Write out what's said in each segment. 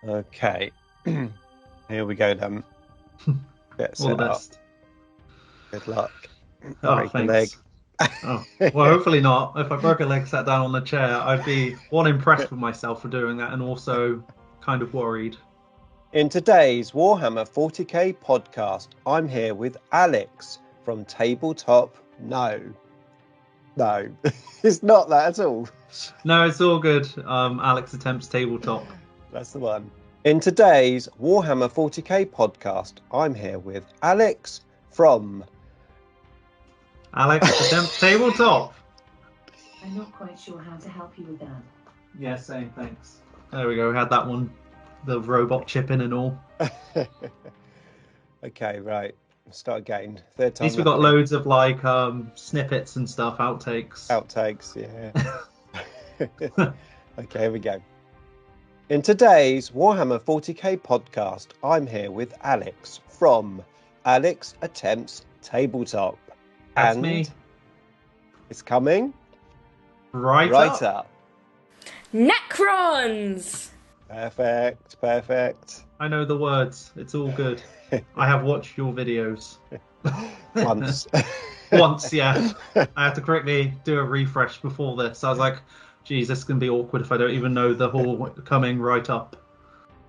Okay. Here we go then. Get All the set up. best. Good luck. Oh, Break a leg. thanks. Oh, well, hopefully not. If I broke a leg sat down on the chair, I'd be one impressed with myself for doing that and also kind of worried. In today's Warhammer 40k podcast, I'm here with Alex from Tabletop. No, it's not that at all. No, it's all good. Alex attempts tabletop. That's the one. In today's Warhammer 40k podcast, I'm here with Alex from Alex attempts tabletop. I'm not quite sure how to help you with that. Yeah, same, thanks. There we go, we had that one. The robot chip in and all. Okay, right. Start again. Third time. At least we got loads of like snippets and stuff, outtakes. Outtakes, yeah. Okay, here we go. In today's Warhammer 40k podcast, I'm here with Alex from Alex Attempts Tabletop. That's and me. It's coming Right up. Necrons! Perfect. I know the words. It's all good. I have watched your videos. Once. Once, yeah. I had to quickly do a refresh before this. I was like, geez, this is going to be awkward if I don't even know the whole coming right up.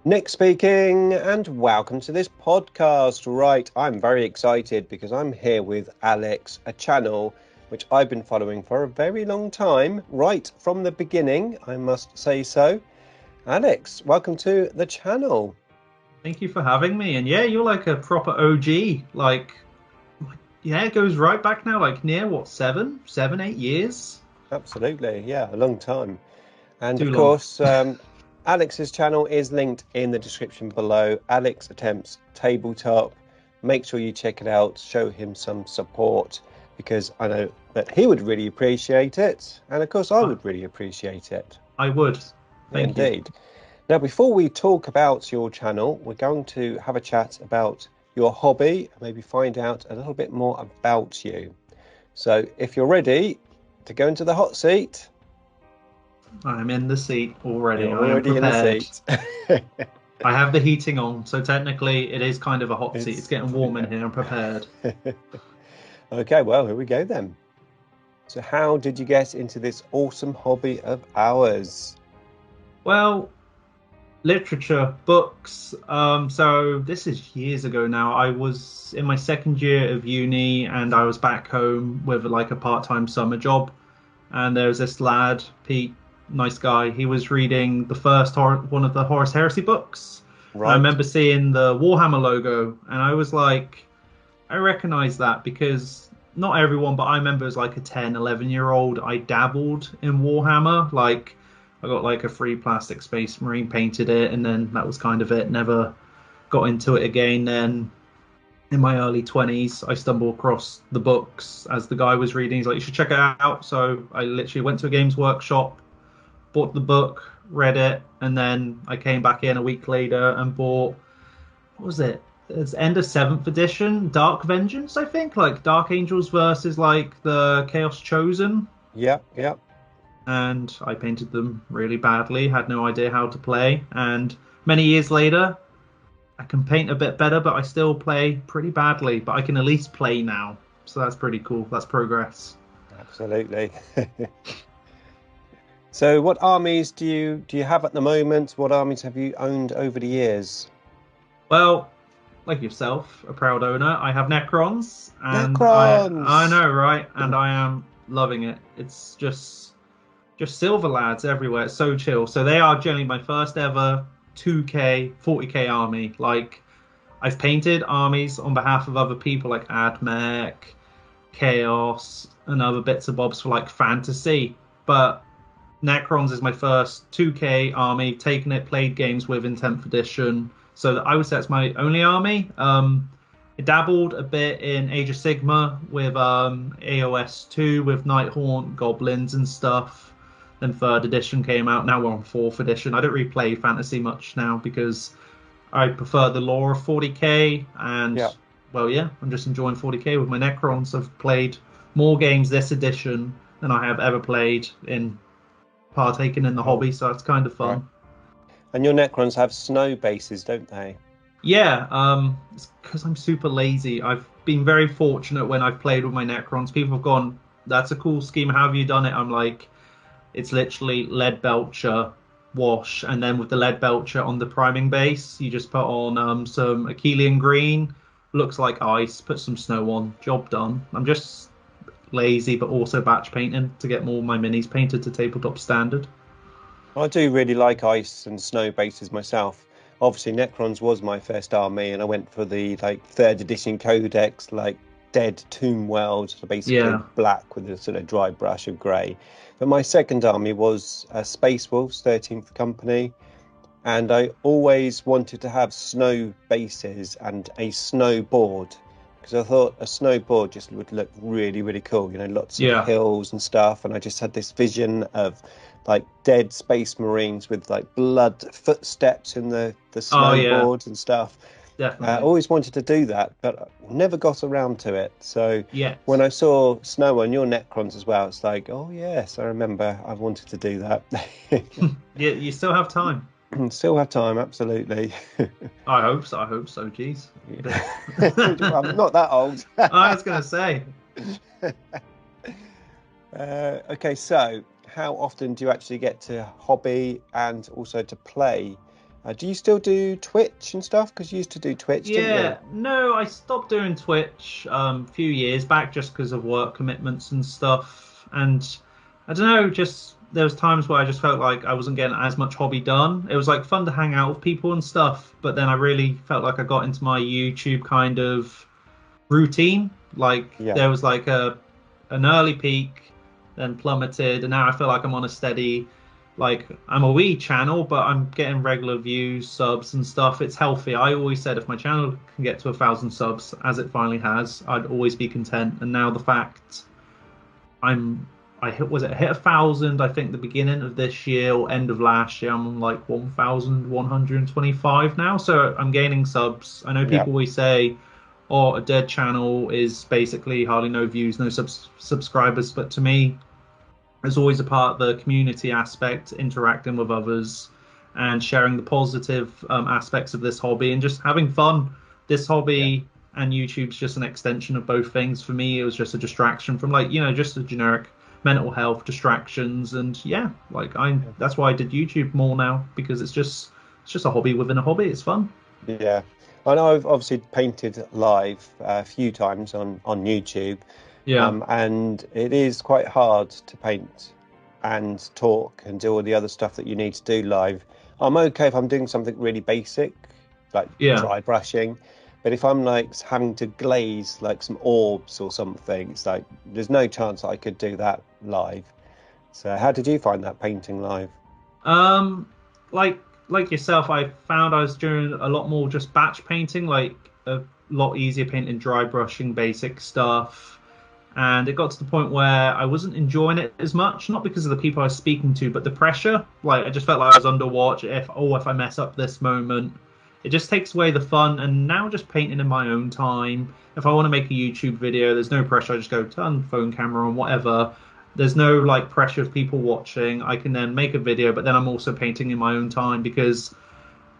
Nick speaking, and welcome to this podcast. Right, I'm very excited because I'm here with Alex, a channel which I've been following for a very long time, right from the beginning, I must say so. Alex, welcome to the channel. Thank you for having me. And yeah, you're like a proper OG. Like, yeah, it goes right back now, like near, what, 7, 8 years? Absolutely, yeah, a long time. And Too of long. course, Alex's channel is linked in the description below. Alex Attempts Tabletop. Make sure you check it out. Show him some support because I know that he would really appreciate it. And of course, I would really appreciate it. I would. Thank you. Indeed. Now, before we talk about your channel, we're going to have a chat about your hobby and maybe find out a little bit more about you. So if you're ready to go into the hot seat. I'm in the seat already. You're I am already in prepared. the seat. I have the heating on, so technically it is kind of a hot seat. It's getting warm in here. I'm prepared. Okay, well, here we go then. So how did you get into this awesome hobby of ours? Well, literature, books. So this is years ago now. I was in my second year of uni and I was back home with like a part-time summer job. And there was this lad, Pete, nice guy. He was reading the first one of the Horus Heresy books. Right. I remember seeing the Warhammer logo and I was like, I recognize that because not everyone, but I remember as like a 10, 11-year-old, I dabbled in Warhammer. Like, I got like a free plastic Space Marine, painted it, and then that was kind of it. Never got into it again. Then in my early 20s, I stumbled across the books as the guy was reading. He's like, you should check it out. So I literally went to a Games Workshop, bought the book, read it, and then I came back in a week later and bought, what was it? It's end of 7th edition, Dark Vengeance, I think. Like Dark Angels versus like the Chaos Chosen. Yeah. And I painted them really badly, had no idea how to play. And many years later, I can paint a bit better, but I still play pretty badly. But I can at least play now. So that's pretty cool. That's progress. Absolutely. So what armies do you have at the moment? What armies have you owned over the years? Well, like yourself, a proud owner, I have Necrons. And Necrons! I know, right? And I am loving it. It's just silver lads everywhere. It's so chill. So they are generally my first ever 2K, 40K army. Like, I've painted armies on behalf of other people like AdMech, Chaos, and other bits and bobs for like fantasy. But Necrons is my first 2K army, taken it, played games with in 10th edition. So I would say it's my only army. I dabbled a bit in Age of Sigma with AOS 2 with Nighthaunt, Goblins and stuff. Then 3rd edition came out. Now we're on 4th edition. I don't really play fantasy much now because I prefer the lore of 40k. And, well, yeah, I'm just enjoying 40k with my Necrons. I've played more games this edition than I have ever played in partaking in the hobby, so it's kind of fun. And your Necrons have snow bases, don't they? Yeah, it's because I'm super lazy. I've been very fortunate when I've played with my Necrons. People have gone, "That's a cool scheme. How have you done it?" I'm like, it's literally lead belcher, wash, and then with the lead belcher on the priming base, you just put on some Achillean green, looks like ice, put some snow on, job done. I'm just lazy, but also batch painting to get more of my minis painted to tabletop standard. I do really like ice and snow bases myself. Obviously, Necrons was my first army, and I went for the like third edition codex, like dead tomb world, so basically Yeah. black with a sort of dry brush of grey. But my second army was Space Wolves, 13th Company, and I always wanted to have snow bases and a snow board because I thought a snow board just would look really, really cool. You know, lots of Yeah. hills and stuff, and I just had this vision of like dead space marines with like blood footsteps in the Oh yeah, snowboards and stuff. I definitely. always wanted to do that, but never got around to it. So Yes. when I saw snow on your Necrons as well, it's like, oh yes, I remember I wanted to do that. You still have time. Still have time, absolutely. I hope so. I hope so. Jeez. I'm not that old. I was gonna say. Okay, so how often do you actually get to hobby and also to play? Do you still do Twitch and stuff? Because you used to do Twitch, didn't Yeah, no, I stopped doing Twitch a few years back just because of work commitments and stuff. And I don't know, just there was times where I just felt like I wasn't getting as much hobby done. It was like fun to hang out with people and stuff, but then I really felt like I got into my YouTube kind of routine. Like you? Yeah, there was like an early peak, then plummeted, and now I feel like I'm on a steady. Like I'm a wee channel, but I'm getting regular views, subs, and stuff. It's healthy. I always said if my channel can get to 1,000 subs, as it finally has, I'd always be content. And now the fact I hit 1,000, I think the beginning of this year or end of last year. I'm on like 1,125 now, so I'm gaining subs. I know yeah, people always say, "Oh, a dead channel is basically hardly no views, no subscribers," but to me, there's always a part of the community aspect, interacting with others, and sharing the positive aspects of this hobby and just having fun. This yeah. hobby and YouTube's just an extension of both things. For me, it was just a distraction from like just a generic mental health distractions, and yeah, like that's why I did YouTube more now because it's just a hobby within a hobby. It's fun. Yeah. I know I've obviously painted live a few times on YouTube, Yeah, and it is quite hard to paint and talk and do all the other stuff that you need to do live. I'm okay if I'm doing something really basic, like yeah. dry brushing, but if I'm like having to glaze like some orbs or something, it's like there's no chance I could do that live. So how did you find that painting live? Um, like like yourself, I found I was doing a lot more just batch painting, like a lot easier painting, dry brushing, basic stuff. And it got to the point where I wasn't enjoying it as much, not because of the people I was speaking to, but the pressure. Like I just felt like I was under watch. If I mess up this moment, it just takes away the fun. And now just painting in my own time. If I want to make a YouTube video, there's no pressure. I just go turn phone camera on, whatever. There's no like pressure of people watching. I can then make a video, but then I'm also painting in my own time because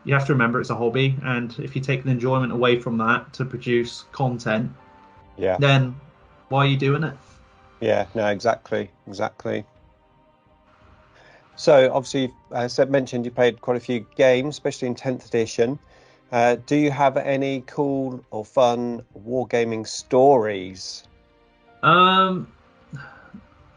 you have to remember it's a hobby, and if you take the enjoyment away from that to produce content, Yeah, then why are you doing it? yeah, no, exactly. So obviously, as I mentioned, you played quite a few games, especially in 10th edition. Do you have any cool or fun wargaming stories? Um,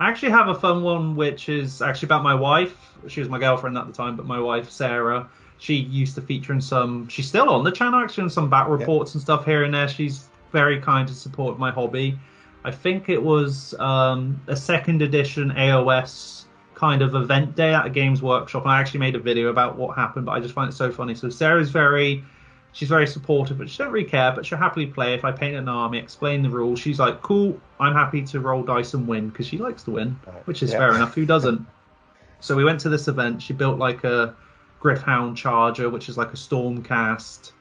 I actually have a fun one, which is actually about my wife. She was my girlfriend at the time, but my wife Sarah. She used to feature in some. She's still on the channel actually in some battle Yeah, reports and stuff here and there. She's very kind to support my hobby. I think it was a second edition AOS kind of event day at a Games Workshop, and I actually made a video about what happened. But I just find it so funny. So Sarah's she's very supportive, but she don't really care. But she'll happily play if I paint an army, explain the rules. She's like, "Cool, I'm happy to roll dice and win," because she likes to win, right, which is yeah, fair enough. Who doesn't? So we went to this event. She built like a Griffhound Charger, which is like a Stormcast,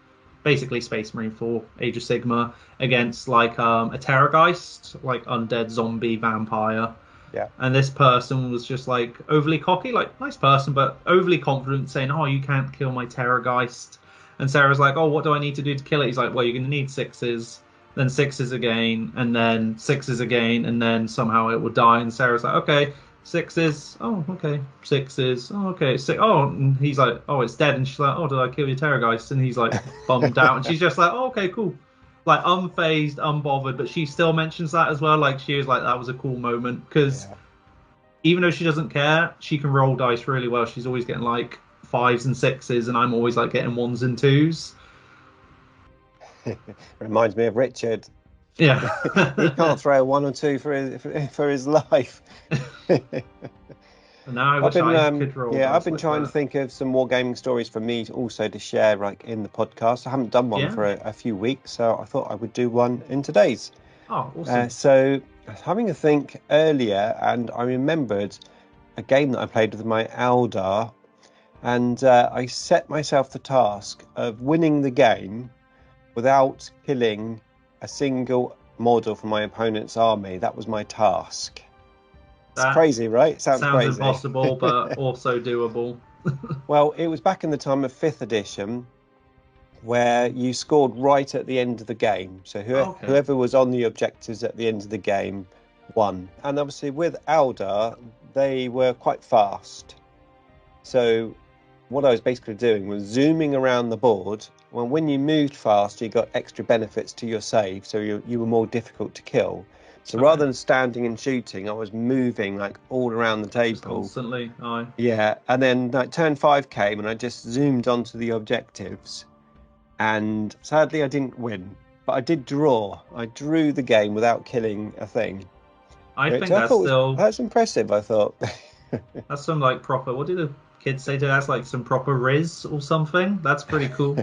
basically Space Marine for Age of Sigma, against like a Terrorgeist, like undead zombie vampire. Yeah. And this person was just like overly cocky, like nice person, but overly confident, saying, "Oh, you can't kill my Terrorgeist." And Sarah's like, "Oh, what do I need to do to kill it?" He's like, "Well, you're going to need sixes, then sixes again, and then sixes again, and then somehow it will die." And Sarah's like, "Okay, sixes. Oh, okay, sixes. Oh, okay, six. Oh," and he's like, "Oh, it's dead." And she's like, "Oh, did I kill your Terrorgeist?" And he's like bummed out, and she's just like, "Oh, okay, cool." Like unfazed, unbothered, but she still mentions that as well. Like she was like, that was a cool moment because even though she doesn't care, she can roll dice really well. She's always getting like 5s and 6s, and I'm always like getting 1s and 2s. Reminds me of Richard. Yeah, He can't throw a 1 or 2 for his life. And now I wish I could roll. Yeah, I've been trying to think of some wargaming stories for me also to share, like in the podcast. I haven't done one for a few weeks, so I thought I would do one in today's. Oh, awesome! So I was having a think earlier, and I remembered a game that I played with my Eldar, and I set myself the task of winning the game without killing a single model from my opponent's army. That was my task. It's crazy, right? Sounds crazy. Impossible, but also doable. Well, it was back in the time of 5th edition, where you scored right at the end of the game. So whoever was on the objectives at the end of the game won. And obviously with Eldar, they were quite fast. So what I was basically doing was zooming around the board. Well, when you moved fast, you got extra benefits to your save, so you were more difficult to kill. So rather than standing and shooting, I was moving like all around the table. Just constantly, aye. Yeah, and then like turn 5 came and I just zoomed onto the objectives. And sadly I didn't win, but I did draw. I drew the game without killing a thing. That's impressive, I thought. That's some like proper, what do the kids say to that's like some proper riz or something? That's pretty cool.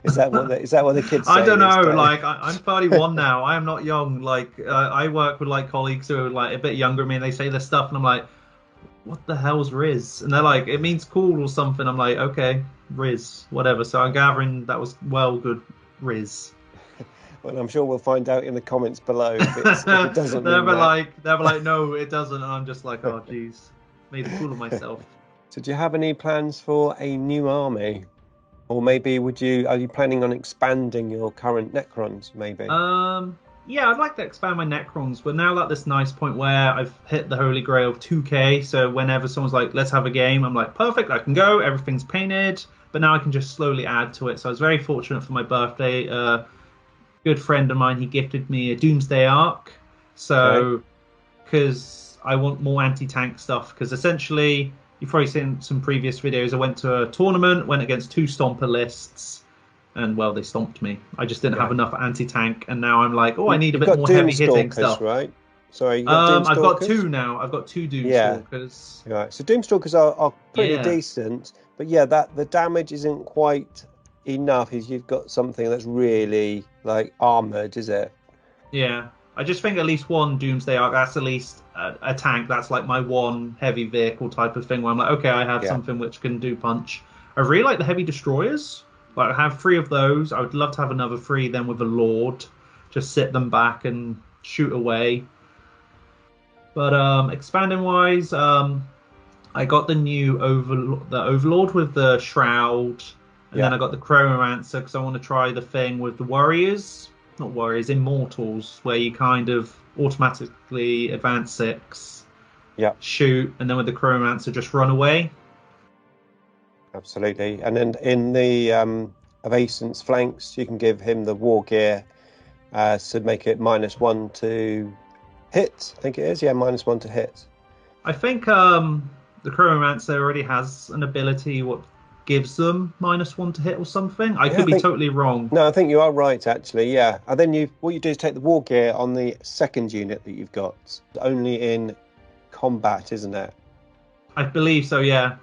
Is that what the kids say? I don't know. Like I'm 31 now. I am not young. Like I work with like colleagues who are like a bit younger than me, and they say this stuff, and I'm like, "What the hell's Riz?" And they're like, "It means cool or something." I'm like, "Okay, Riz, whatever." So I'm gathering that was good Riz. Well, I'm sure we'll find out in the comments below if it doesn't. They'll be like, "No, it doesn't," and I'm just like, "Oh, jeez, made a fool of myself." So, do you have any plans for a new army? Or maybe are you planning on expanding your current Necrons, maybe? Yeah, I'd like to expand my Necrons, but now at this nice point where I've hit the holy grail of 2k, so whenever someone's like, let's have a game, I'm like, perfect, I can go, everything's painted, but now I can just slowly add to it. So I was very fortunate for my birthday. A good friend of mine, he gifted me a Doomsday Arc, so because I want more anti-tank stuff, because essentially... You've probably seen some previous videos. I went to a tournament, went against 2 Stomper lists, and, well, they stomped me. I just didn't have enough anti-tank, and now I'm like, I need a bit more heavy-hitting stuff. Right? Sorry, I've got 2 now. I've got 2 Doomstalkers. Yeah. Right. So Doomstalkers are pretty decent, but the damage isn't quite enough. You've got something that's really, like, armoured, is it? Yeah. I just think at least one Doomsday Arc, that's at least a tank. That's like my one heavy vehicle type of thing where I'm like, okay, I have something which can do punch. I really like the heavy destroyers. Like, I have 3 of those. I would love to have another 3 then with a Lord. Just sit them back and shoot away. But expanding wise, I got the new Overlord with the Shroud. And then I got the Chronomancer because I want to try the thing with the Warriors. Not Warriors, Immortals, where you kind of automatically advance 6, shoot, and then with the Chronomancer just run away. Absolutely. And then in the Evasance flanks, you can give him the War Gear to make it -1 to hit. I think it is, -1 to hit. I think the Chronomancer already has an ability what gives them -1 to hit or something. I could be totally wrong. No, I think you are right, actually, yeah. And then what you do is take the War Gear on the second unit that you've got. Only in combat, isn't it? I believe so, yeah.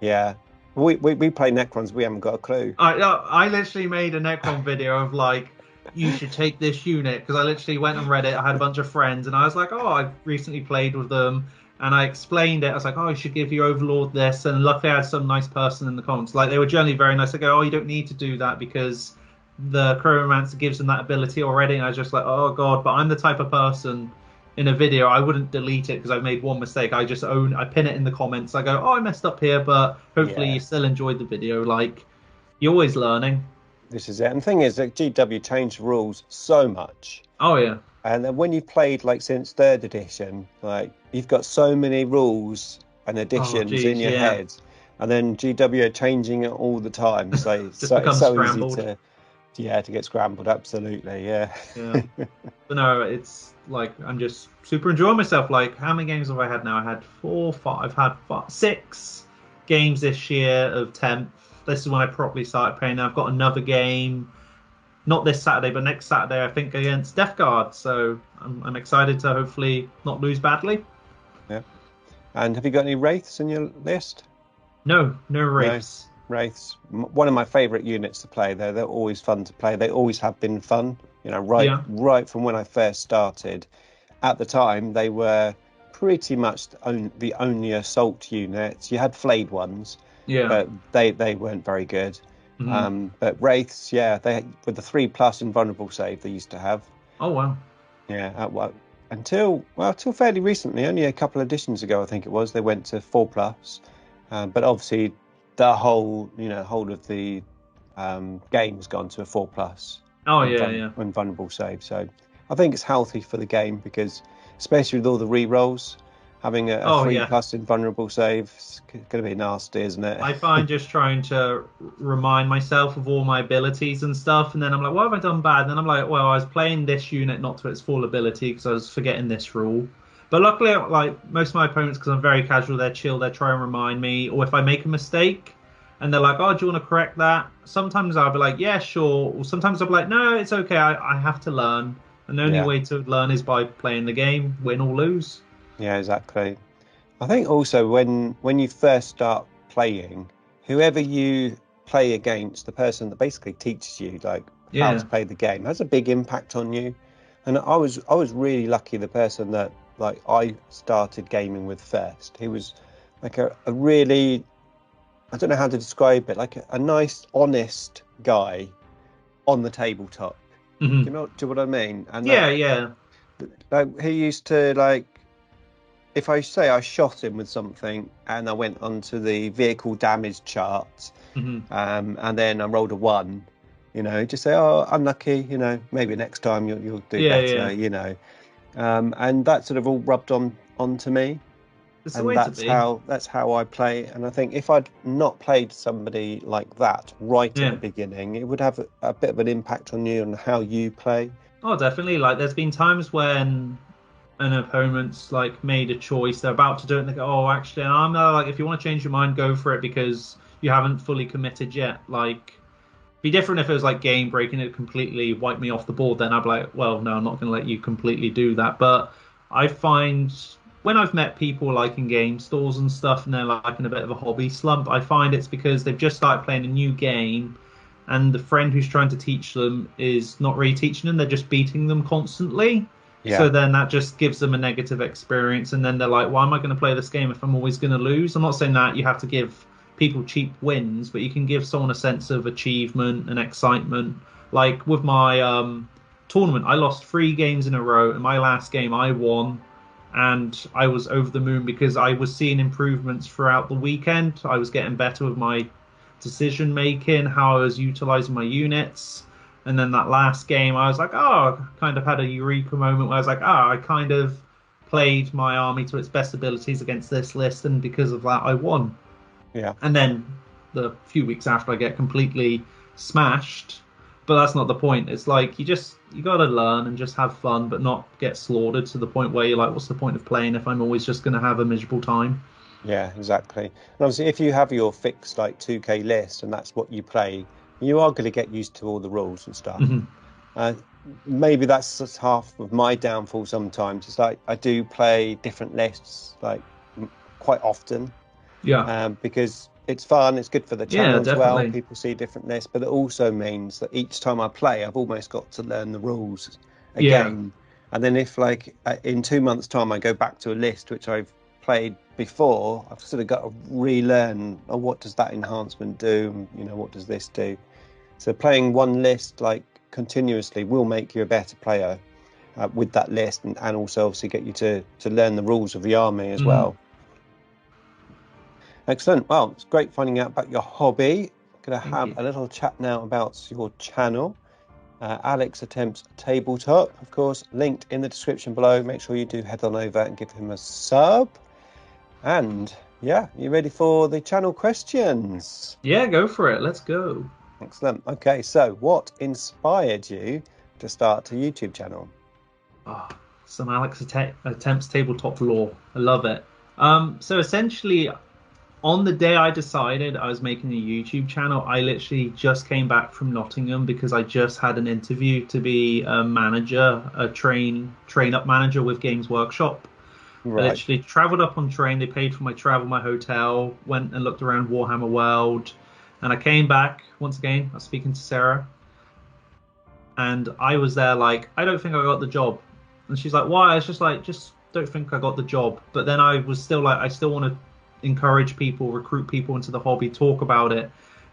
Yeah. We play Necrons, we haven't got a clue. I literally made a Necron video of like, you should take this unit, because I literally went on Reddit, I had a bunch of friends, and I was like, I've recently played with them. And I explained it. I was like, you should give your Overlord this. And luckily I had some nice person in the comments. Like, they were generally very nice. They go, you don't need to do that because the Chronomancer gives them that ability already. And I was just like, oh, God. But I'm the type of person in a video, I wouldn't delete it because I've made one mistake. I pin it in the comments. I go, oh, I messed up here, but hopefully Yeah. you still enjoyed the video. Like, you're always learning. This is it. And the thing is that GW changed the rules so much. Oh yeah. And then when you've played like since third edition, like you've got so many rules and additions geez, in your yeah. head. And then GW are changing it all the time. So it's Just so, becomes it's so scrambled. easy to get scrambled. Absolutely. Yeah. Yeah. But no, it's like I'm just super enjoying myself. Like, how many games have I had now? I had 4, 5. I've had 6 games this year of 10th. This is when I properly started playing. Now I've got another game, not this Saturday, but next Saturday, I think, against Death Guard. So I'm excited to hopefully not lose badly. Yeah. And have you got any Wraiths in your list? No Wraiths. No, Wraiths. One of my favourite units to play. They're always fun to play. They always have been fun. You know, right from when I first started. At the time, they were pretty much the only assault units. You had flayed ones, but they weren't very good. Mm-hmm. But Wraiths, yeah, they with the 3+ invulnerable save they used to have. Oh wow. Yeah, until fairly recently, only a couple of editions ago, I think it was, they went to 4+. But obviously, the whole of the game's gone to a 4+. Oh yeah. Invulnerable save. So I think it's healthy for the game because, especially with all the re-rolls, having a 3+ invulnerable save is going to be nasty, isn't it? I find just trying to remind myself of all my abilities and stuff, and then I'm like, what have I done bad? And then I'm like, well, I was playing this unit not to its full ability because I was forgetting this rule. But luckily, like most of my opponents, because I'm very casual, they're chill, they try and remind me. Or if I make a mistake and they're like, oh, do you want to correct that? Sometimes I'll be like, yeah, sure. Or sometimes I'll be like, no, it's okay, I have to learn. And the only way to learn is by playing the game, win or lose. Yeah, exactly. I think also when you first start playing, whoever you play against, the person that basically teaches you how to play the game, has a big impact on you. And I was really lucky. The person that I started gaming with first, he was like a really, I don't know how to describe it, like a nice, honest guy on the tabletop. Mm-hmm. Do you know what I mean? And yeah. Like he used to if I say I shot him with something and I went onto the vehicle damage chart, and then I rolled a 1, just say, oh, unlucky, maybe next time you'll do better, and that sort of all rubbed onto me. It's and that's how I play. And I think if I'd not played somebody like that right at the beginning, it would have a bit of an impact on you and how you play. Oh, definitely. Like, there's been times when an opponent's made a choice, they're about to do it, and they go, oh, actually, and I'm like, if you want to change your mind, go for it, because you haven't fully committed yet. Be different if it was game breaking, it completely wiped me off the board, then I'd be like, well, no, I'm not going to let you completely do that. But I find when I've met people in game stores and stuff, and they're in a bit of a hobby slump, I find it's because they've just started playing a new game, and the friend who's trying to teach them is not really teaching them, they're just beating them constantly. Yeah. So then that just gives them a negative experience, and then they're like, why am I going to play this game if I'm always going to lose? I'm not saying that you have to give people cheap wins, but you can give someone a sense of achievement and excitement. Like with my tournament, I lost 3 games in a row, and my last game I won, and I was over the moon because I was seeing improvements throughout the weekend. I was getting better with my decision making, how I was utilizing my units. And then that last game, I was like, oh, I kind of had a eureka moment where I was like, I kind of played my army to its best abilities against this list, and because of that, I won. Yeah. And then the few weeks after, I get completely smashed. But that's not the point. It's you got to learn and just have fun, but not get slaughtered to the point where you're like, what's the point of playing if I'm always just going to have a miserable time? Yeah, exactly. And obviously, if you have your fixed 2K list and that's what you play, you are going to get used to all the rules and stuff. Mm-hmm. Maybe that's just half of my downfall sometimes. It's I do play different lists quite often. Yeah. Because it's fun, it's good for the channel as well. People see different lists, but it also means that each time I play, I've almost got to learn the rules again. Yeah. And then if in 2 months' time I go back to a list which I've played before, I've sort of got to relearn, what does that enhancement do? What does this do? So playing one list continuously will make you a better player. with that list, and also obviously get you to learn the rules of the army as well. Excellent. Well, it's great finding out about your hobby. I'm going to have a little chat now about your channel. Alex Attempts Tabletop, of course, linked in the description below. Make sure you do head on over and give him a sub. And yeah, you ready for the channel questions? Yeah, go for it. Let's go. Excellent. Okay, so what inspired you to start a YouTube channel? Oh, some Alex Attempts Tabletop lore. I love it. So essentially, on the day I decided I was making a YouTube channel, I literally just came back from Nottingham because I just had an interview to be a manager, a train-up manager with Games Workshop. Right. I literally travelled up on train. They paid for my travel, my hotel, went and looked around Warhammer World. And I came back, once again, I was speaking to Sarah. And I was there like, I don't think I got the job. And she's like, why? I was just like, just don't think I got the job. But then I was still like, I still want to encourage people, recruit people into the hobby, talk about it.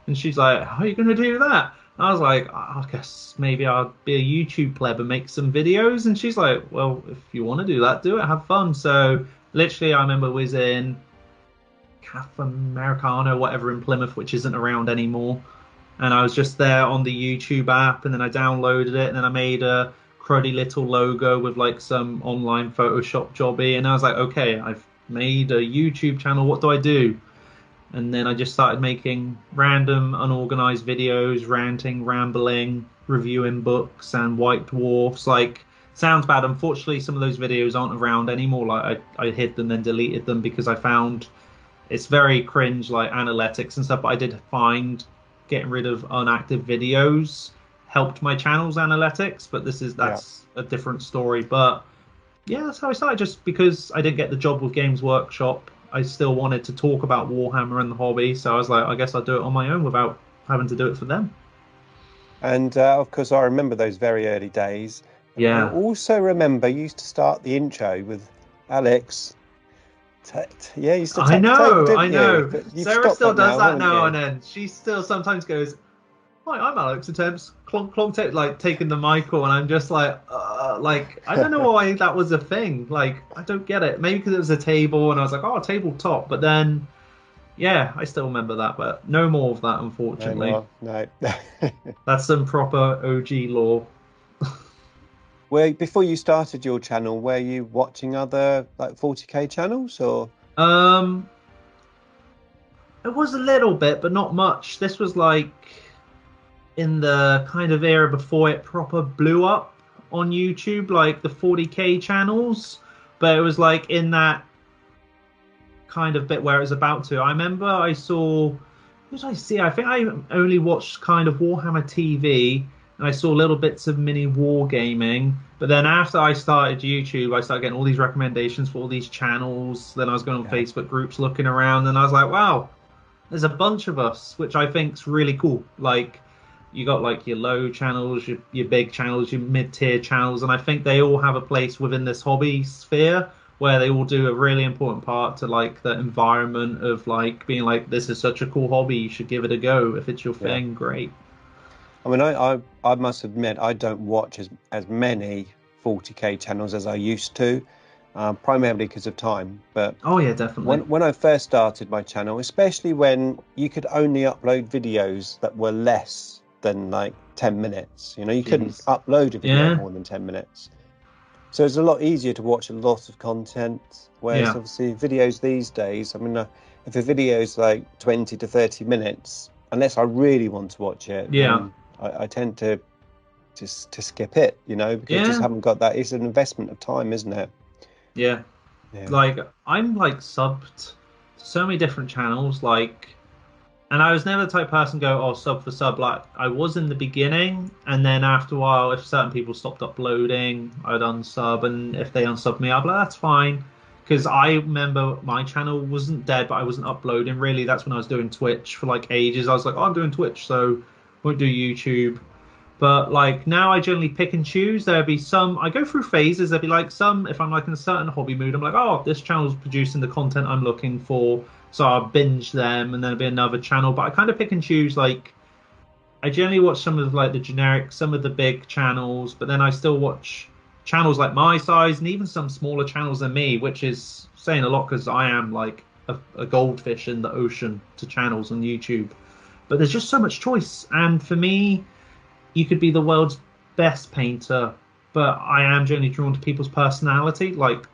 And she's like, how are you going to do that? And I was like, I guess maybe I'll be a YouTube pleb and make some videos. And she's like, well, if you want to do that, do it, have fun. So literally, I remember was in Cafe Americano, whatever, in Plymouth, which isn't around anymore. And I was just there on the YouTube app, and then I downloaded it, and then I made a cruddy little logo with like some online Photoshop jobby. And I was like, okay, I've made a YouTube channel, what do I do? And then I just started making random unorganized videos, ranting, rambling, reviewing books and White Dwarfs. Like, sounds bad, unfortunately some of those videos aren't around anymore. Like I hid them and deleted them because I found it's very cringe, like analytics and stuff. But I did find getting rid of inactive videos helped my channel's analytics, but that's a different story. But yeah, that's how I started. Just because I didn't get the job with Games Workshop, I still wanted to talk about Warhammer and the hobby. So I was like, I guess I'll do it on my own without having to do it for them. And of course, I remember those very early days. Yeah. I also remember you used to start the intro with Alex. Yeah, you used to I know. You? Sarah still does that now and then. She still sometimes goes, hi, I'm Alex Attempts, clonk, clonk, like taking the mic on, and I'm just like I don't know why that was a thing. Like, I don't get it. Maybe because it was a table, and I was like, oh, tabletop. But then, yeah, I still remember that, but no more of that, unfortunately. No. That's some proper OG lore. Well, before you started your channel, were you watching other like 40k channels, or? It was a little bit, but not much. This was like in the kind of era before it proper blew up on YouTube, like the 40k channels. But it was like in that kind of bit where it was about to. I remember I saw, who did I see? I think I only watched kind of Warhammer TV, and I saw little bits of mini Wargaming. But then after I started YouTube, I started getting all these recommendations for all these channels. Then I was going on Facebook groups looking around, and I was like, wow, there's a bunch of us, which I think's really cool. Like, you got like your low channels, your big channels, your mid-tier channels, and I think they all have a place within this hobby sphere where they all do a really important part to like the environment of like being like, this is such a cool hobby, you should give it a go. If it's your thing, great. I mean, I must admit, I don't watch as many 40k channels as I used to, primarily because of time. But oh yeah, definitely. When I first started my channel, especially when you could only upload videos that were less than like 10 minutes, you know, you couldn't upload a video more than 10 minutes. So it's a lot easier to watch a lot of content. Whereas obviously videos these days, I mean, if a video is like 20 to 30 minutes, unless I really want to watch it, I tend to skip it, you know, because I just haven't got that. It's an investment of time, isn't it? Yeah. Like, I'm like subbed to so many different channels, like, and I was never the type of person to go, oh, sub for sub. Like, I was in the beginning, and then after a while, if certain people stopped uploading, I'd unsub, and if they unsub me, I'd be like, that's fine. Because I remember my channel wasn't dead, but I wasn't uploading, really. That's when I was doing Twitch for like ages. I was like, oh, I'm doing Twitch, so won't do YouTube. But like now I generally pick and choose. There'll be some, I go through phases. There'll be like some, if I'm like in a certain hobby mood, I'm like, oh, this channel's producing the content I'm looking for, so I'll binge them, and then there'll be another channel. But I kind of pick and choose. Like, I generally watch some of like the generic, some of the big channels, but then I still watch channels like my size and even some smaller channels than me, which is saying a lot because I am like a goldfish in the ocean to channels on YouTube. But there's just so much choice, and for me, you could be the world's best painter, but I am generally drawn to people's personality. Like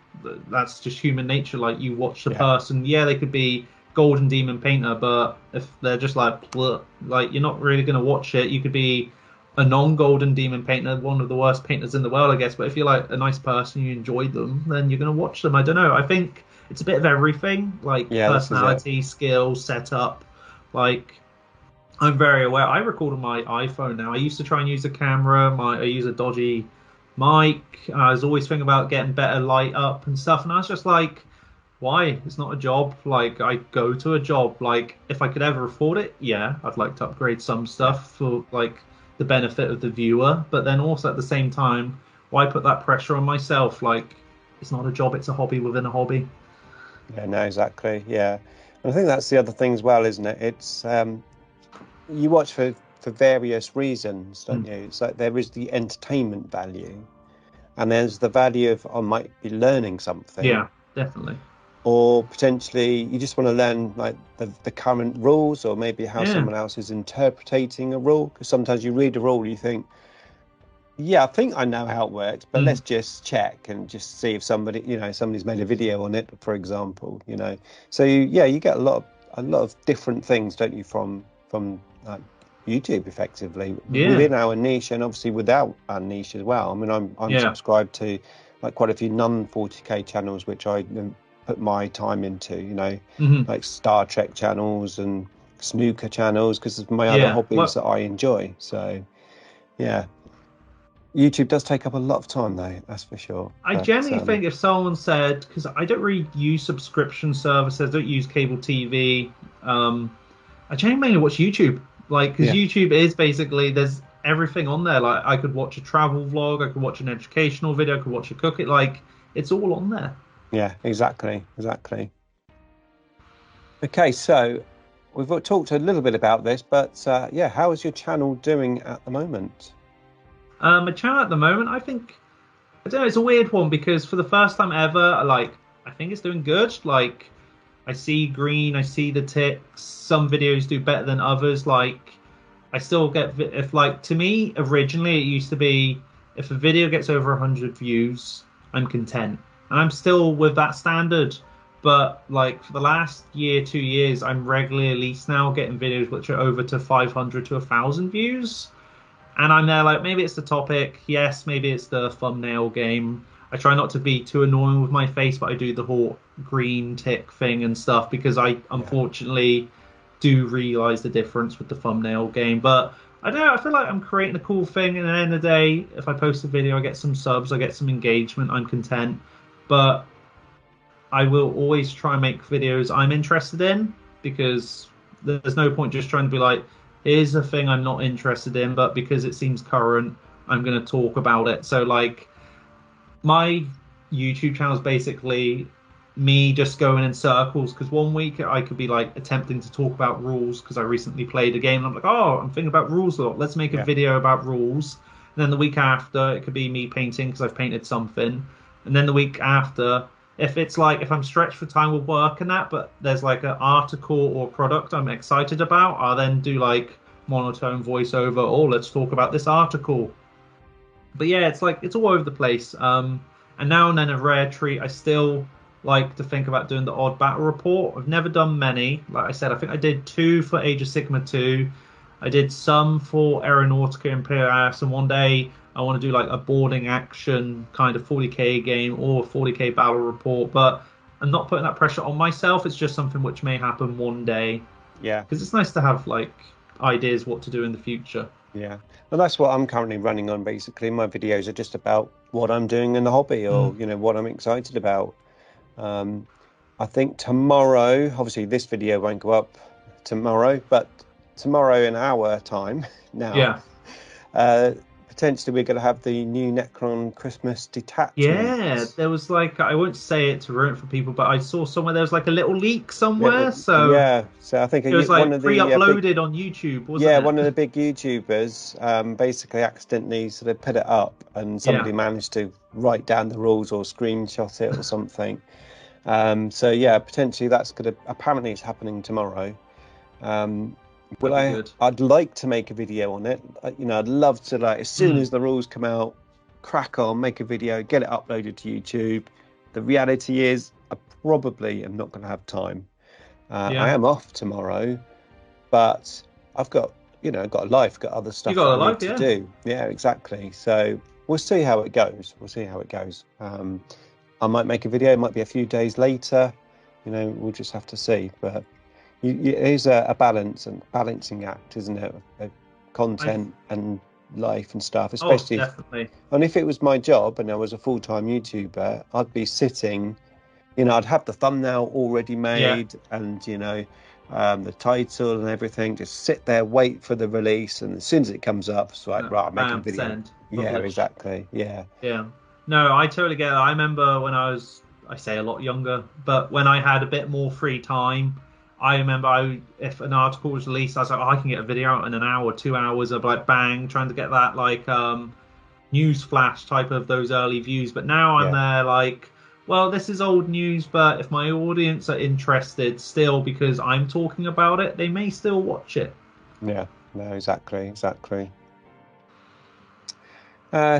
that's just human nature. Like you watch the person, yeah, they could be golden demon painter, but if they're just like bleh, like you're not really going to watch it. You could be a non-golden demon painter, one of the worst painters in the world, I guess. But if you're like a nice person, you enjoy them, then you're going to watch them. I don't know. I think it's a bit of everything, like personality, skill, setup. Like I'm very aware. I record on my iPhone now. I used to try and use a camera. I use a dodgy mic. I was always thinking about getting better light up and stuff. And I was just like, why? It's not a job. Like I go to a job. Like if I could ever afford it, yeah, I'd like to upgrade some stuff for like the benefit of the viewer. But then also at the same time, why put that pressure on myself? Like it's not a job. It's a hobby within a hobby. Yeah, no, exactly. Yeah. And I think that's the other thing as well, isn't it? It's you watch for various reasons, don't you? It's like there is the entertainment value, and there's the value of I might be learning something. Yeah, definitely. Or potentially you just want to learn like the current rules, or maybe how someone else is interpreting a rule. Because sometimes you read a rule, you think, yeah, I think I know how it works, but let's just check and just see if somebody's made a video on it, for example. So you get a lot of different things, don't you, from YouTube effectively within our niche, and obviously without our niche as well. I mean, I'm subscribed to like quite a few non-40k channels which I put my time into, like Star Trek channels and snooker channels, because of my other hobbies that I enjoy. So YouTube does take up a lot of time though, that's for sure. I generally think if someone said, because I don't really use subscription services, don't use cable TV, I generally mainly watch YouTube, like, because YouTube is basically, there's everything on there. Like, I could watch a travel vlog, I could watch an educational video, I could watch a cooking, like, it's all on there. Yeah, exactly. Okay, so we've talked a little bit about this, but how is your channel doing at the moment? My channel at the moment, I don't know, it's a weird one, because for the first time ever, like, I think it's doing good. Like, I see green, I see the ticks. Some videos do better than others. Like, I still get, to me, originally it used to be, if a video gets over 100 views, I'm content. And I'm still with that standard. But, like, for the last year, 2 years, I'm regularly, at least now, getting videos which are over to 500 to 1,000 views. And I'm there, like, maybe it's the topic. Yes, maybe it's the thumbnail game. I try not to be too annoying with my face, but I do the whole green tick thing and stuff, because I unfortunately do realize the difference with the thumbnail game. But I don't know, I feel like I'm creating a cool thing, and at the end of the day, if I post a video, I get some subs, I get some engagement, I'm content. But I will always try and make videos I'm interested in, because there's no point just trying to be like, here's a thing I'm not interested in, but because it seems current, I'm going to talk about it. So, like, my YouTube channel is basically me just going in circles, because one week I could be like attempting to talk about rules because I recently played a game and I'm like, oh, I'm thinking about rules a lot, let's make a video about rules. And then the week after it could be me painting because I've painted something. And then the week after, if I'm stretched for time with work and that, but there's like an article or product I'm excited about, I'll then do like monotone voiceover, oh, let's talk about this article. But yeah, it's like, it's all over the place. And now and then a rare treat, I still like to think about doing the odd battle report. I've never done many. Like I said, I think I did 2 for Age of Sigmar 2. I did some for Aeronautica Imperialis, and one day I want to do like a boarding action kind of 40k game or 40k battle report. But I'm not putting that pressure on myself. It's just something which may happen one day. Yeah. Because it's nice to have like ideas what to do in the future. Yeah, well, that's what I'm currently running on. Basically, my videos are just about what I'm doing in the hobby, or what I'm excited about. I think tomorrow, obviously, this video won't go up tomorrow, but tomorrow in our time now, potentially we're going to have the new Necron Christmas detachment. Yeah, there was like, I won't say it to ruin it for people, but I saw somewhere there was like a little leak somewhere. So yeah, so I think it was one like of the pre-uploaded on YouTube, wasn't it? one of the big YouTubers basically accidentally sort of put it up, and somebody managed to write down the rules or screenshot it or something. So yeah, potentially that's going to, apparently it's happening tomorrow. But I'd like to make a video on it. I'd love to, like, as soon as the rules come out, crack on, make a video, get it uploaded to YouTube. The reality is I probably am not going to have time. I am off tomorrow, but I've got I've got a life, got other stuff I need to do. Yeah, exactly. So we'll see how it goes. I might make a video, it might be a few days later, we'll just have to see. But it is a balancing act, isn't it? Content and life and stuff, especially. Definitely. And if it was my job and I was a full-time YouTuber, I'd be sitting, I'd have the thumbnail already made and, the title and everything, just sit there, wait for the release. And as soon as it comes up, it's like, right, I'm making a video. Yeah, exactly. Yeah. Yeah. No, I totally get it. I remember when I say a lot younger, but when I had a bit more free time, I remember if an article was released, I was like, I can get a video out in an hour, 2 hours of like bang, trying to get that like news flash type of those early views. But now I'm there like, well, this is old news, but if my audience are interested still because I'm talking about it, they may still watch it. Yeah, no, exactly.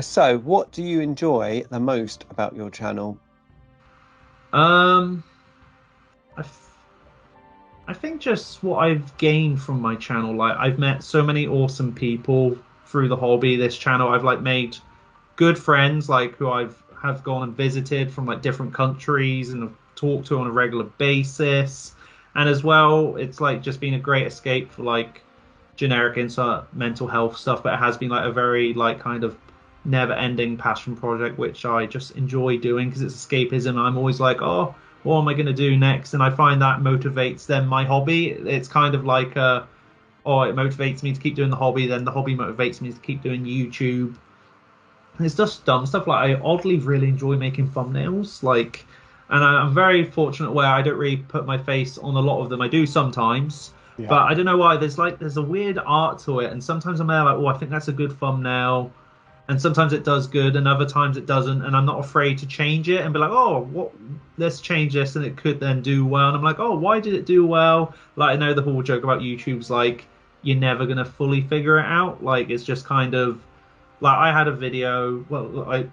So what do you enjoy the most about your channel? I think just what I've gained from my channel. Like, I've met so many awesome people through the hobby, this channel. I've like made good friends, like who have gone and visited from like different countries and have talked to on a regular basis. And as well, it's like just been a great escape for like generic insert mental health stuff, but it has been like a very like kind of never-ending passion project, which I just enjoy doing because it's escapism. I'm always like, oh, what am I going to do next? And I find that motivates then my hobby. It's kind of like it motivates me to keep doing the hobby, then the hobby motivates me to keep doing YouTube. And it's just dumb stuff. Like, I oddly really enjoy making thumbnails, like, and I'm very fortunate where I don't really put my face on a lot of them. I do sometimes, but I don't know why. There's a weird art to it, and sometimes I'm there like, oh, I think that's a good thumbnail. And sometimes it does good, and other times it doesn't. And I'm not afraid to change it and be like, oh, let's change this, and it could then do well. And I'm like, oh, why did it do well? Like, I know the whole joke about YouTube's like, you're never going to fully figure it out. Like, it's just kind of, like, I had a video,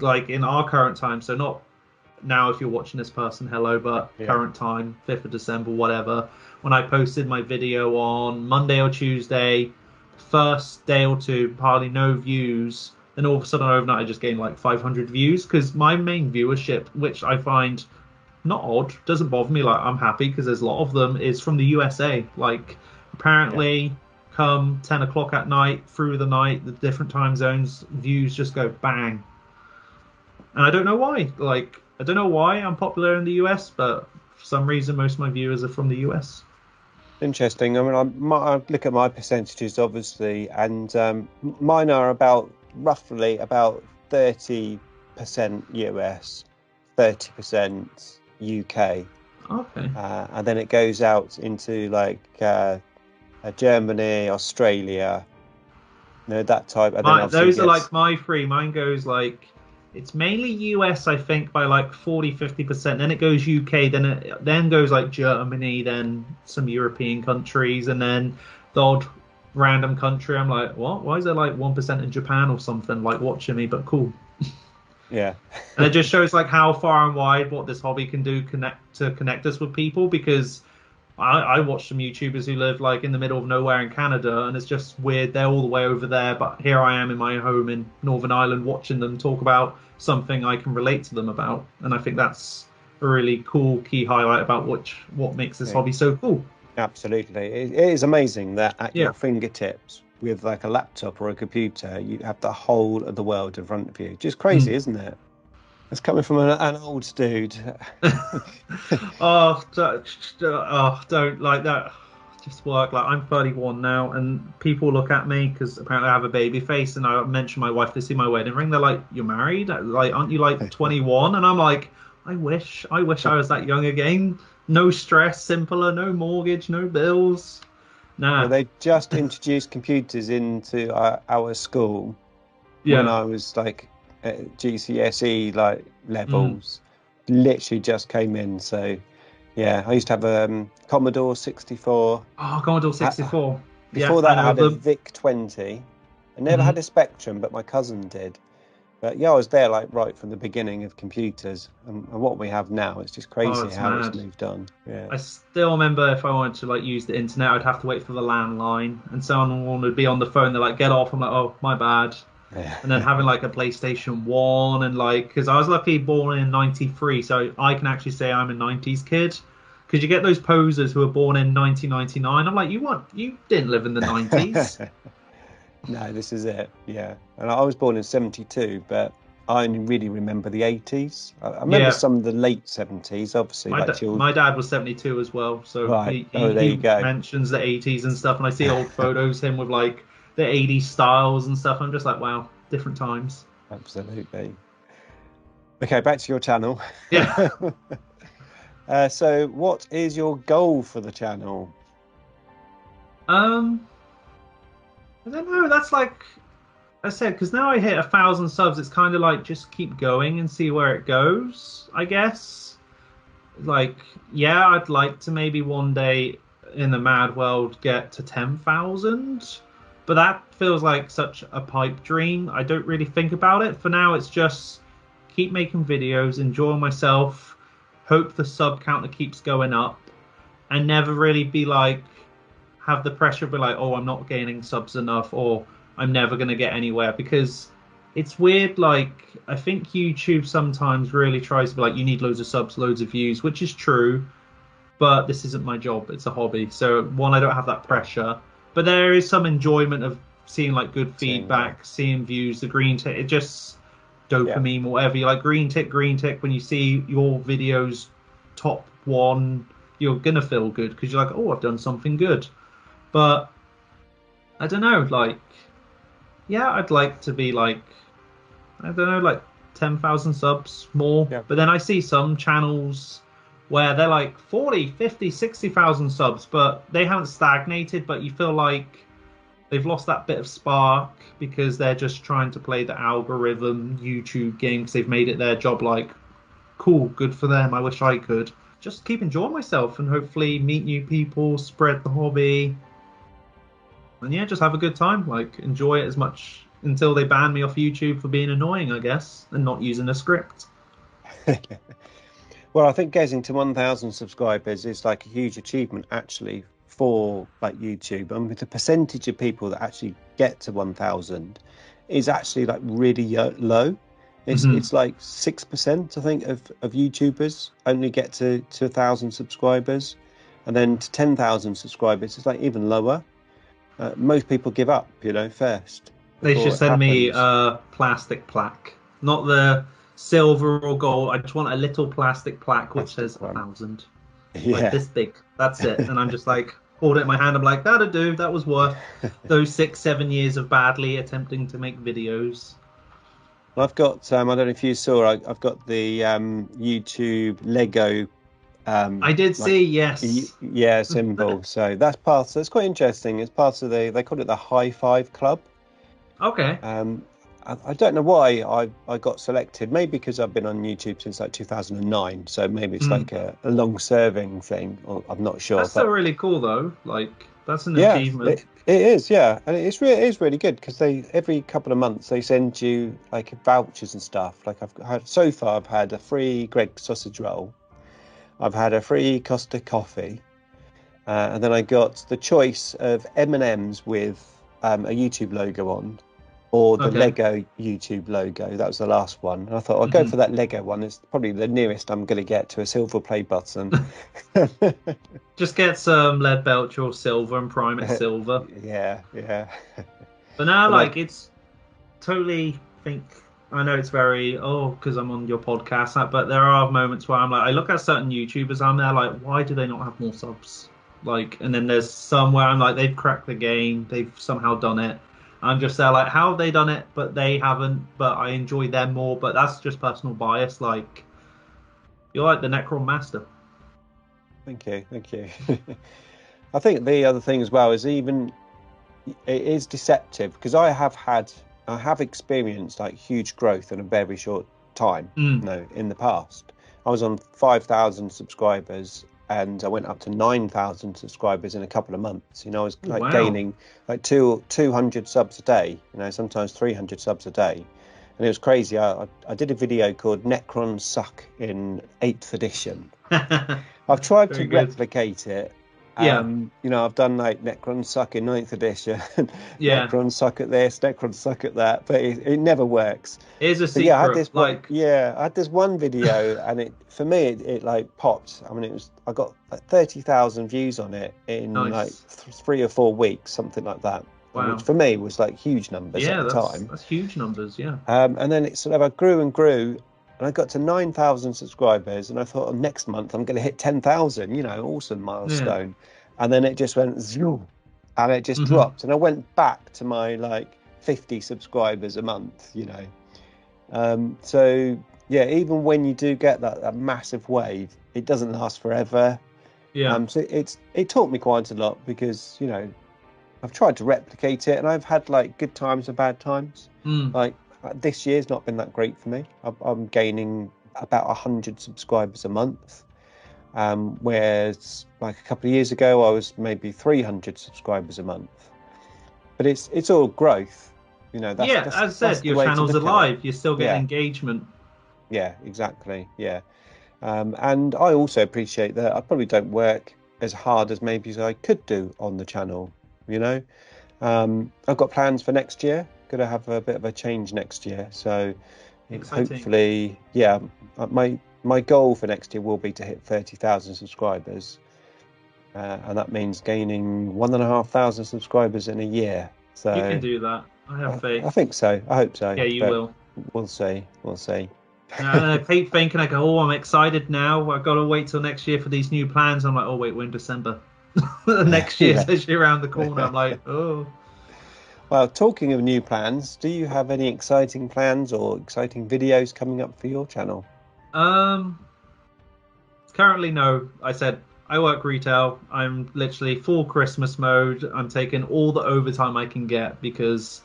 like in our current time, so not now if you're watching this person, hello, but current time, 5th of December, whatever, when I posted my video on Monday or Tuesday, first day or two, hardly no views. Then all of a sudden overnight I just gained like 500 views because my main viewership, which I find not odd, doesn't bother me, like I'm happy because there's a lot of them, is from the USA. Like apparently come 10 o'clock at night, through the night, the different time zones, views just go bang. And I don't know why. Like, I don't know why I'm popular in the US, but for some reason most of my viewers are from the US. Interesting. I mean, I look at my percentages, obviously, and mine are roughly about 30% US, 30% UK. Okay. And then it goes out into like Germany, Australia, that type. And those are like my three. Mine goes like, it's mainly US, I think, by like 40-50%. Then it goes UK, then it goes like Germany, then some European countries, and then the odd random country. I'm like, what? Why is there like 1% in Japan or something like watching me? But cool. Yeah. And it just shows like how far and wide what this hobby can do connect us with people, because I watch some YouTubers who live like in the middle of nowhere in Canada, and it's just weird. They're all the way over there, but here I am in my home in Northern Ireland watching them talk about something I can relate to them about. And I think that's a really cool key highlight about what makes this hobby so cool. Absolutely. It is amazing that at your fingertips, with like a laptop or a computer, you have the whole of the world in front of you. Just crazy, isn't it? It's coming from an old dude. Don't like that. just work. Like, I'm 31 now, and people look at me because apparently I have a baby face, and I mention my wife. They see my wedding ring, they're like, "You're married? Like, aren't you like 21?" And I'm like, I wish I was that young again. No stress, simpler, no mortgage, no bills. Nah. Well, they just introduced computers into our school when I was like at GCSE like levels. Literally just came in. So yeah, I used to have a Commodore 64. Oh, Commodore 64. Before that, I had a VIC 20. I never had a Spectrum, but my cousin did. But yeah, I was there like right from the beginning of computers, and what we have now, it's just crazy how it's moved on. Yeah. I still remember if I wanted to like use the internet, I'd have to wait for the landline, and someone would be on the phone. They're like, "Get off!" I'm like, "Oh, my bad." Yeah. And then having like a PlayStation 1 and like, because I was lucky born in '93, so I can actually say I'm a '90s kid. Because you get those posers who were born in 1999. I'm like, you didn't live in the '90s. No, this is it. Yeah, and I was born in '72, but I only really remember the '80s. I remember some of the late '70s, obviously. My dad was '72 as well, so right. he mentions the '80s and stuff, and I see old photos him with like the '80s styles and stuff. I'm just like, wow, different times. Absolutely. Okay, back to your channel. Yeah. So, what is your goal for the channel? I don't know. That's like I said, because now I hit 1,000 subs. It's kind of like just keep going and see where it goes, I guess. Like, yeah, I'd like to maybe one day in the mad world get to 10,000, but that feels like such a pipe dream. I don't really think about it. For now, it's just keep making videos, enjoy myself, hope the sub counter keeps going up, and never really be like, have the pressure of be like, oh, I'm not gaining subs enough, or I'm never going to get anywhere. Because it's weird, like, I think YouTube sometimes really tries to be like, you need loads of subs, loads of views, which is true, but this isn't my job, it's a hobby. So, one, I don't have that pressure, but there is some enjoyment of seeing, like, good feedback, seeing views, the green tick, it just, dopamine, whatever. You like green tick, when you see your videos top 1, you're going to feel good, because you're like, oh, I've done something good. But I don't know, like, yeah, I'd like to be like, I don't know, like 10,000 subs more. Yeah. But then I see some channels where they're like 40, 50, 60,000 subs, but they haven't stagnated, but you feel like they've lost that bit of spark because they're just trying to play the algorithm YouTube game because they've made it their job. Like, cool, good for them. I wish I could. Just keep enjoying myself and hopefully meet new people, spread the hobby. And yeah, just have a good time. Like, enjoy it as much until they ban me off YouTube for being annoying, I guess, and not using a script. Well, I think getting to 1,000 subscribers is like a huge achievement, actually, for like YouTube. I mean, the percentage of people that actually get to 1,000 is actually like really low. It's like 6%, I think, of YouTubers only get to 1,000 subscribers, and then to 10,000 subscribers, it's like even lower. Most people give up, first. They should send me a plastic plaque, not the silver or gold. I just want a little plastic plaque which says 1,000, like this big. That's it. And I'm just like, hold it in my hand. I'm like, that'll do. That was worth those 6-7 years of badly attempting to make videos. Well, I've got. I don't know if you saw. I've got the YouTube Lego. I did see, yes. Symbol. So that's part. So it's quite interesting. It's part of they call it the High Five Club. Okay. I don't know why I got selected. Maybe because I've been on YouTube since like 2009. So maybe it's like a long-serving thing. Or I'm not sure. That's still really cool, though. Like, that's an achievement. It is, yeah, and it is really good because every couple of months they send you like vouchers and stuff. Like I've had a free Greg's sausage roll. I've had a free Costa coffee, and then I got the choice of M&Ms with a YouTube logo on, or the Lego YouTube logo. That was the last one. And I thought I'll go for that Lego one. It's probably the nearest I'm going to get to a silver play button. Just get some lead belch or silver and prime it silver. Yeah. But now, it's totally I know it's very, because I'm on your podcast, but there are moments where I'm like, I look at certain YouTubers, I'm there like, why do they not have more subs? Like, and then there's some where I'm like, they've cracked the game, they've somehow done it. I'm just there like, how have they done it? But they haven't. But I enjoy them more. But that's just personal bias. Like, you're like the Necron master. Thank you, thank you. I think the other thing as well is even it is deceptive because I have experienced like huge growth in a very short time. In the past, I was on 5,000 subscribers and I went up to 9,000 subscribers in a couple of months. I was like gaining like 200 subs a day, sometimes 300 subs a day. And it was crazy. I did a video called Necrons Suck in 8th edition. I've tried to replicate it. I've done like Necrons Suck in 9th edition, Necrons Suck at this, Necrons Suck at that, but it never works. Here's a secret. I had this one video, and it like popped. I mean, I got like 30,000 views on it in like 3 or 4 weeks, something like that. Wow. Which for me was like huge numbers at the time. That's huge numbers, yeah. And then it sort of I grew and grew. And I got to 9,000 subscribers, and I thought, next month I'm going to hit 10,000. Awesome milestone. Yeah. And then it just went zoom, and it just dropped. And I went back to my like 50 subscribers a month. So yeah, even when you do get that massive wave, it doesn't last forever. Yeah. So it taught me quite a lot because I've tried to replicate it, and I've had like good times and bad times. Like. This year's not been that great for me. I'm gaining about 100 subscribers a month, whereas like a couple of years ago I was maybe 300 subscribers a month. But it's all growth, That's, as I said, your channel's alive. You still get engagement. Yeah, exactly. Yeah, and I also appreciate that I probably don't work as hard as maybe as I could do on the channel. I've got plans for next year. Going to have a bit of a change next year, so hopefully, my goal for next year will be to hit 30,000 subscribers, and that means gaining 1,500 subscribers in a year. So you can do that. I have faith. I think so. I hope so. Yeah, you will. We'll see. I keep thinking, I go, oh, I'm excited now. I've got to wait till next year for these new plans. I'm like, oh wait, we're in December. Next year's actually around the corner. I'm like, oh. Well, talking of new plans, do you have any exciting plans or exciting videos coming up for your channel? Currently, no. I said I work retail. I'm literally full Christmas mode. I'm taking all the overtime I can get because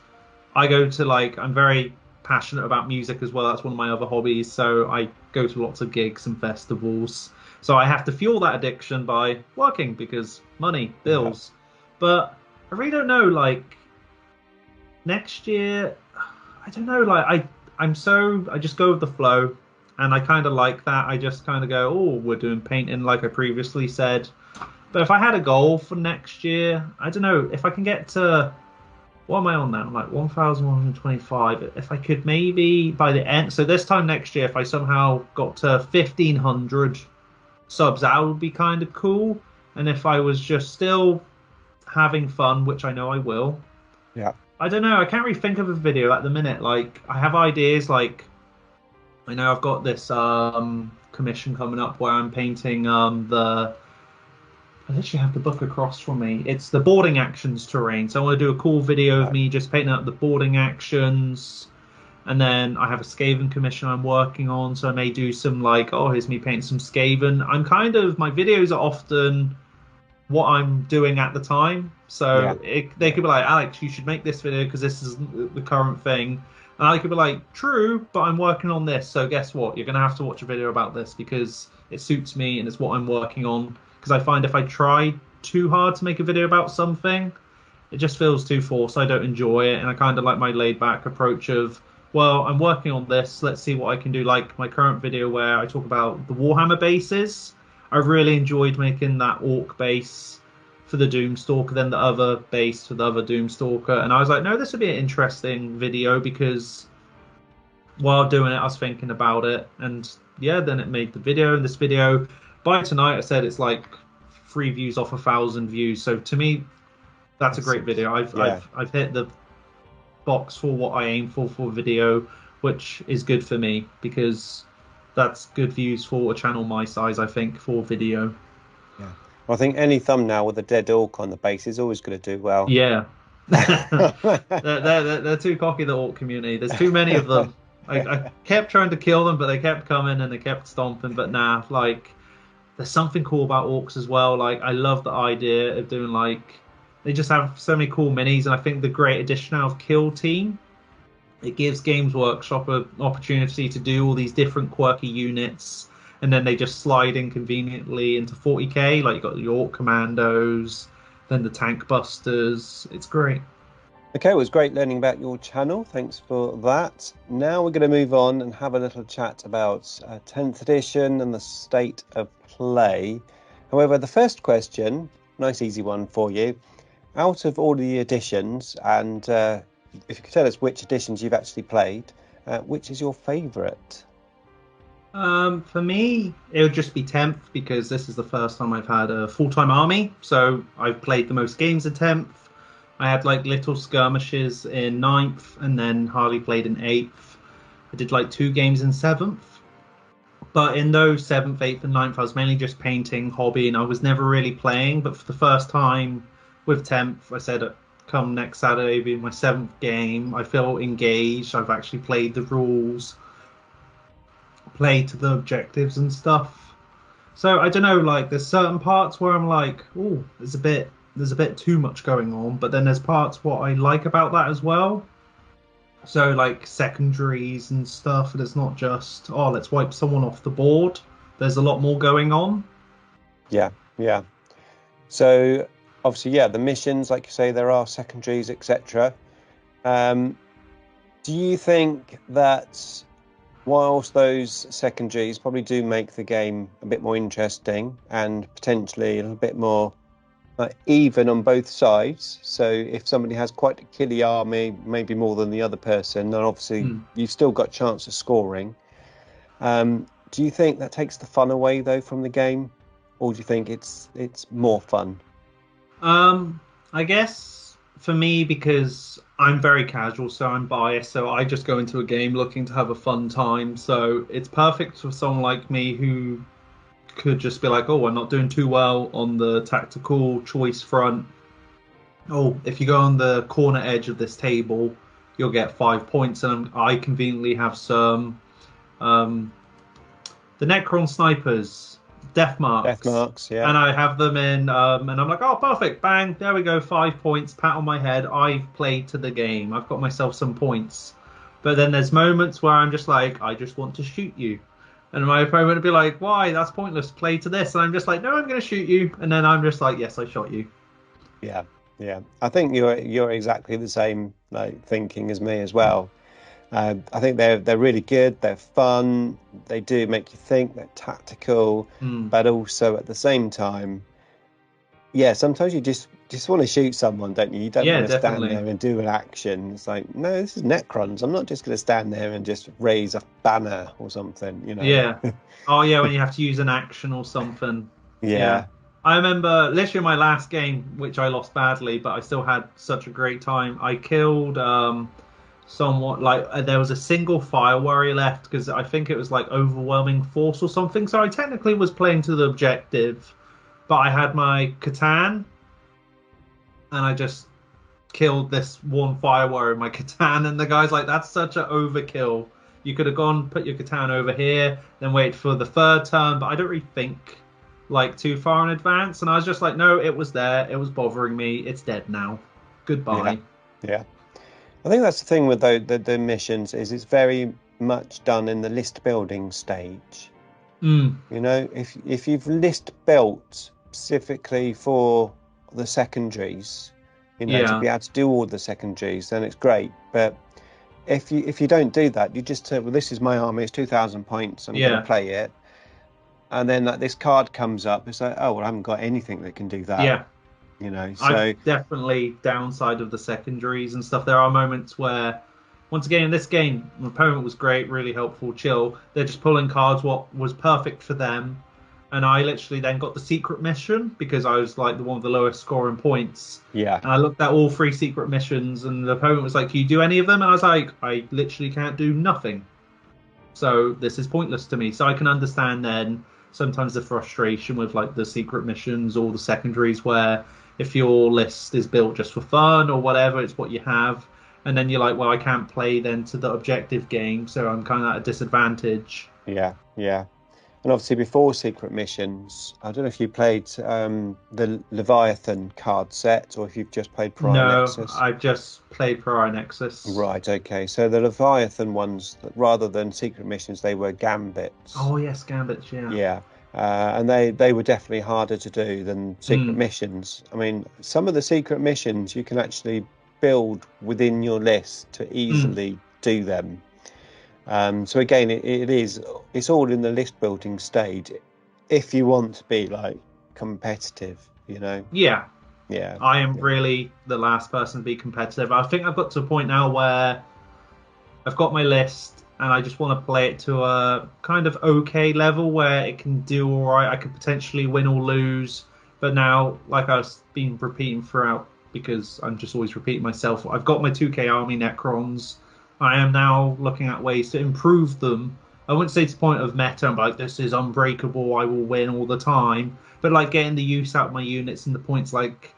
I go to I'm very passionate about music as well. That's one of my other hobbies. So I go to lots of gigs and festivals. So I have to fuel that addiction by working because money, bills. Yeah. But I really don't know, next year, I don't know, I just go with the flow, and I kind of like that. I just kind of go, oh, we're doing painting like I previously said. But if I had a goal for next year, I don't know, if I can get to, what am I on now? 1,125. If I could maybe by the end, so this time next year, if I somehow got to 1,500 subs, that would be kind of cool. And if I was just still having fun, which I know I will. Yeah. I don't know. I can't really think of a video at the minute. I have ideas. I know I've got this commission coming up where I'm painting I literally have the book across from me. It's the boarding actions terrain. So I want to do a cool video of me just painting up the boarding actions. And then I have a Skaven commission I'm working on. So I may do some here's me painting some Skaven. My videos are often what I'm doing at the time. So they could be like, Alex, you should make this video because this is the current thing. And I could be like, true, but I'm working on this. So guess what? You're going to have to watch a video about this because it suits me and it's what I'm working on. Because I find if I try too hard to make a video about something, it just feels too forced. I don't enjoy it. And I kind of like my laid back approach of, well, I'm working on this. Let's see what I can do. Like my current video where I talk about the Warhammer bases. I really enjoyed making that orc base for the Doomstalker, then the other base for the other Doomstalker. And I was like, no, this would be an interesting video because while doing it, I was thinking about it. And then it made the video. And this video, by tonight, I said it's 3 views off 1,000 views. So to me, that's a great video. I've hit the box for what I aim for video, which is good for me because that's good views for a channel my size, I think, for video. Yeah. I think any thumbnail with a dead orc on the base is always going to do well. Yeah. They're too cocky, the orc community. There's too many of them. I kept trying to kill them, but they kept coming and they kept stomping. But nah, like, there's something cool about orcs as well. Like, I love the idea of doing, like, they just have so many cool minis. And I think the great addition now of Kill Team, it gives Games Workshop an opportunity to do all these different quirky units. And then they just slide in conveniently into 40k. Like, you've got the Orc Commandos, then the Tank Busters. It's great. Okay, it was great learning about your channel. Thanks for that. Now we're going to move on and have a little chat about 10th edition and the state of play. However, the first question, nice easy one for you. Out of all the editions, and if you could tell us which editions you've actually played, which is your favourite? For me, it would just be 10th, because this is the first time I've had a full-time army. So I've played the most games in 10th. I had like little skirmishes in 9th, and then hardly played in 8th. I did like 2 games in 7th. But in those 7th, 8th, and 9th, I was mainly just painting, hobby, and I was never really playing. But for the first time with 10th, I said, come next Saturday, be my 7th game. I feel engaged. I've actually played the rules, played to the objectives and stuff. So I don't know, like, there's certain parts where I'm like, oh, there's a bit too much going on, but then there's parts what I like about that as well. So like secondaries and stuff, and it's not just, oh, let's wipe someone off the board. There's a lot more going on. Yeah. So obviously, yeah, the missions, like you say, there are secondaries, etc. Do you think that whilst those secondaries probably do make the game a bit more interesting and potentially a little bit more even on both sides, so if somebody has quite a killy army, maybe more than the other person, then obviously you've still got a chance of scoring. Do you think that takes the fun away though from the game, or do you think it's more fun? I guess for me, because I'm very casual, so I'm biased, so I just go into a game looking to have a fun time. So it's perfect for someone like me who could just be like, oh, I'm not doing too well on the tactical choice front. Oh, if you go on the corner edge of this table, you'll get 5 points, and I conveniently have some the Necron snipers, death marks, yeah, and I have them in, and I'm like, oh, perfect, bang, there we go, 5 points, pat on my head, I've played to the game, I've got myself some points. But then there's moments where I'm just like, I just want to shoot you. And my opponent would be like, why? That's pointless. Play to this. And I'm just like, no, I'm going to shoot you. And then I'm just like, yes, I shot you. Yeah. I think you're exactly the same thinking as me as well. I think they're really good. They're fun. They do make you think. They're tactical, but also at the same time, yeah, sometimes you just want to shoot someone, don't you? You don't want to stand there and do an action. It's like, no, this is Necrons. I'm not just going to stand there and just raise a banner or something, you know? Yeah. Oh, yeah, when you have to use an action or something. Yeah. I remember literally my last game, which I lost badly, but I still had such a great time. I killed somewhat, like, there was a single fire warrior left, because I think it was like overwhelming force or something. So I technically was playing to the objective, but I had my Catan, and I just killed this one fire warrior in my Catan, and the guy's like, that's such an overkill. You could have gone, put your Catan over here, then wait for the third turn, but I don't really think like too far in advance. And I was just like, no, it was there. It was bothering me. It's dead now. Goodbye. Yeah. I think that's the thing with the missions is it's very much done in the list building stage. You know, if you've list built specifically for the secondaries, you know, to be able to do all the secondaries, then it's great. But if you don't do that, you just say, well, this is my army, it's 2,000 points, I'm going to play it. And then like this card comes up, it's like, oh, well, I haven't got anything that can do that. Yeah. You know, so I'm definitely downside of the secondaries and stuff. There are moments where, once again, in this game, my opponent was great, really helpful, chill. They're just pulling cards what was perfect for them. And I literally then got the secret mission because I was like the one with the lowest scoring points. Yeah. And I looked at all 3 secret missions, and the opponent was like, can you do any of them? And I was like, I literally can't do nothing. So this is pointless to me. So I can understand then sometimes the frustration with like the secret missions or the secondaries, where if your list is built just for fun or whatever, it's what you have, and then you're like, well, I can't play then to the objective game, so I'm kind of at a disadvantage. Yeah, yeah. And obviously, before Secret Missions, I don't know if you played the Leviathan card set or if you've just played Prior No, Nexus. I've just played Prior Nexus. Right, okay. So the Leviathan ones, rather than Secret Missions, they were gambits. Oh yes, Gambits, yeah. Yeah. And they were definitely harder to do than Secret Missions. I mean, some of the Secret Missions you can actually build within your list to easily do them. So again, it's all in the list building stage if you want to be like competitive, you know. Yeah, I am yeah. really the last person to be competitive. I think I've got to a point now where I've got my list and I just want to play it to a kind of okay level where it can do all right. I could potentially win or lose, but now, like I've been repeating throughout, because I'm just always repeating myself, I've got my 2K Army Necrons. I am now looking at ways to improve them. I wouldn't say to the point of meta, I'm like, this is unbreakable, I will win all the time. But like getting the use out of my units and the points, like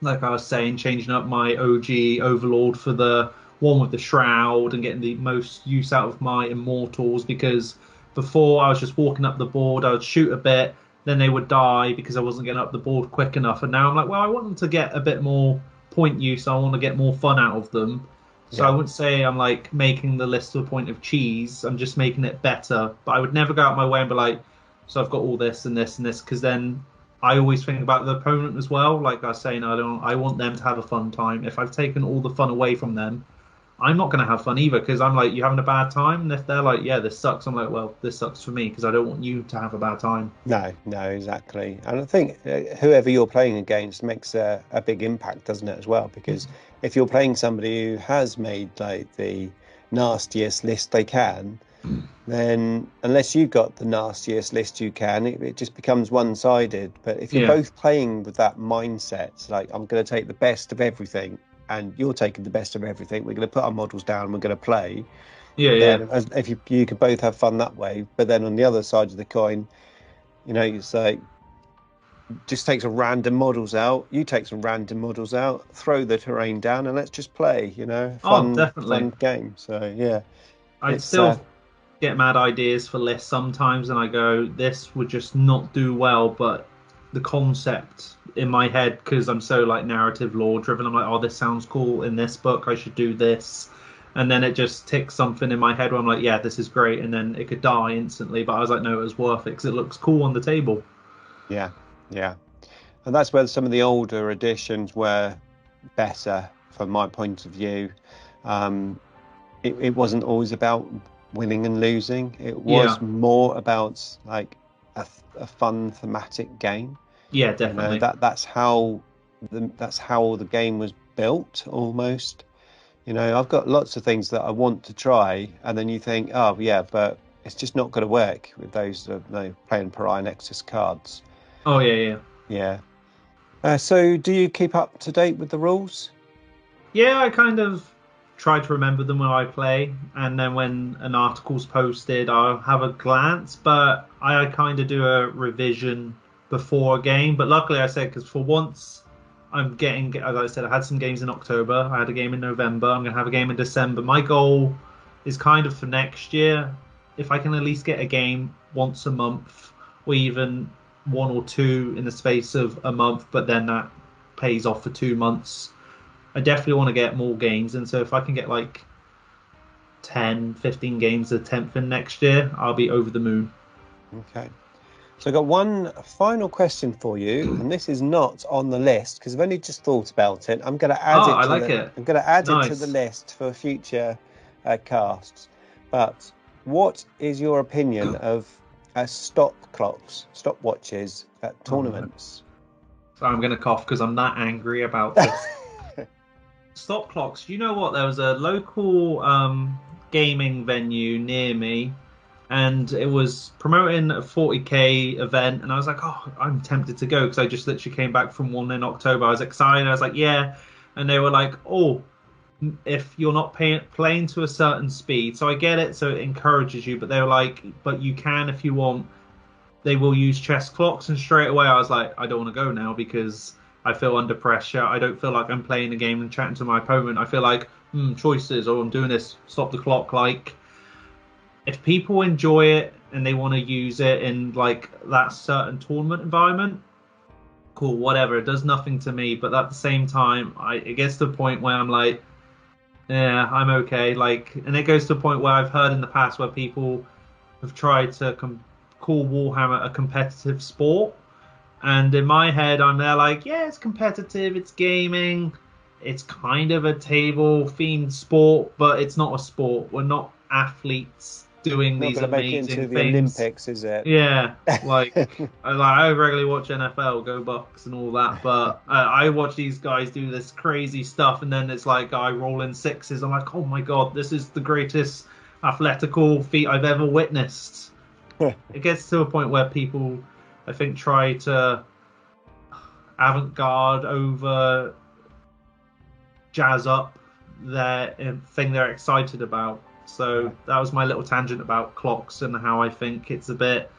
I was saying, changing up my OG Overlord for the one with the Shroud and getting the most use out of my Immortals, because before I was just walking up the board, I would shoot a bit, then they would die because I wasn't getting up the board quick enough. And now I'm like, well, I want them to get a bit more point use. I want to get more fun out of them. So I wouldn't say I'm like making the list to a point of cheese. I'm just making it better. But I would never go out my way and be like, so I've got all this and this and this, because then I always think about the opponent as well. Like I was saying, I want them to have a fun time. If I've taken all the fun away from them, I'm not going to have fun either, because I'm like, you having a bad time? And if they're like, yeah, this sucks, I'm like, well, this sucks for me, because I don't want you to have a bad time. No, exactly. And I think whoever you're playing against makes a big impact, doesn't it, as well? Because if you're playing somebody who has made like the nastiest list they can, then unless you've got the nastiest list you can, it just becomes one-sided. But if you're both playing with that mindset, like, I'm going to take the best of everything and you're taking the best of everything, we're going to put our models down, we're going to play. If you could both have fun that way. But then on the other side of the coin, you know, it's like, just take some random models out, you take some random models out, throw the terrain down, and let's just play, you know. Fun game. So yeah, I still get mad ideas for lists sometimes, and I go, this would just not do well, but the concept in my head, because I'm so like narrative lore driven, I'm like, oh, this sounds cool in this book, I should do this. And then it just ticks something in my head where I'm like, yeah, this is great, and then it could die instantly, but I was like, no, it was worth it because it looks cool on the table. Yeah. And that's where some of the older editions were better from my point of view. It wasn't always about winning and losing. It was more about like a fun thematic game. Yeah, definitely. You know, that's how the game was built almost. You know, I've got lots of things that I want to try, and then you think, oh yeah, but it's just not going to work with those playing Pariah Nexus cards. Oh yeah. So do you keep up to date with the rules? Yeah, I kind of try to remember them when I play, and then when an article's posted, I'll have a glance, but I kind of do a revision before a game. But luckily, I said, because for once, I'm getting, as I said, I had some games in October, I had a game in November, I'm going to have a game in December. My goal is kind of for next year, if I can at least get a game once a month, or even one or two in the space of a month, but then that pays off for 2 months. I definitely want to get more games, and so if I can get like 10, 15 games a 10th in next year, I'll be over the moon. Okay. So I've got one final question for you, and this is not on the list because I've only just thought about it. I'm going to add it. I'm going to add it to the list for future casts. But what is your opinion of stopwatches at tournaments? So I'm going to cough because I'm that angry about this. Stop clocks. You know what? There was a local gaming venue near me, and it was promoting a 40k event, and I was like, oh, I'm tempted to go because I just literally came back from one in October. I was excited. I was like, yeah. And they were like, oh, if you're not playing to a certain speed. So I get it. So it encourages you. But they were like, but you can if you want they will use chess clocks, and straight away I was like, I don't want to go now because I feel under pressure. I don't feel like I'm playing a game and chatting to my opponent. I feel like choices, or I'm doing this, stop the clock. Like, if people enjoy it and they want to use it in like that certain tournament environment, cool, whatever. It does nothing to me. But at the same time, it gets to the point where I'm like, yeah, I'm okay. Like, and it goes to a point where I've heard in the past where people have tried to call Warhammer a competitive sport. And in my head, I'm there like, yeah, it's competitive, it's gaming, it's kind of a table-themed sport, but it's not a sport. We're not athletes doing these amazing make it into things. The Olympics, is it? Yeah, like I regularly watch NFL, go Bucks, and all that, but I watch these guys do this crazy stuff, and then it's like I roll in sixes. I'm like, oh my god, this is the greatest athletical feat I've ever witnessed. It gets to a point where people, I think, try to avant-garde over jazz up their thing they're excited about. So that was my little tangent about clocks and how I think it's a bit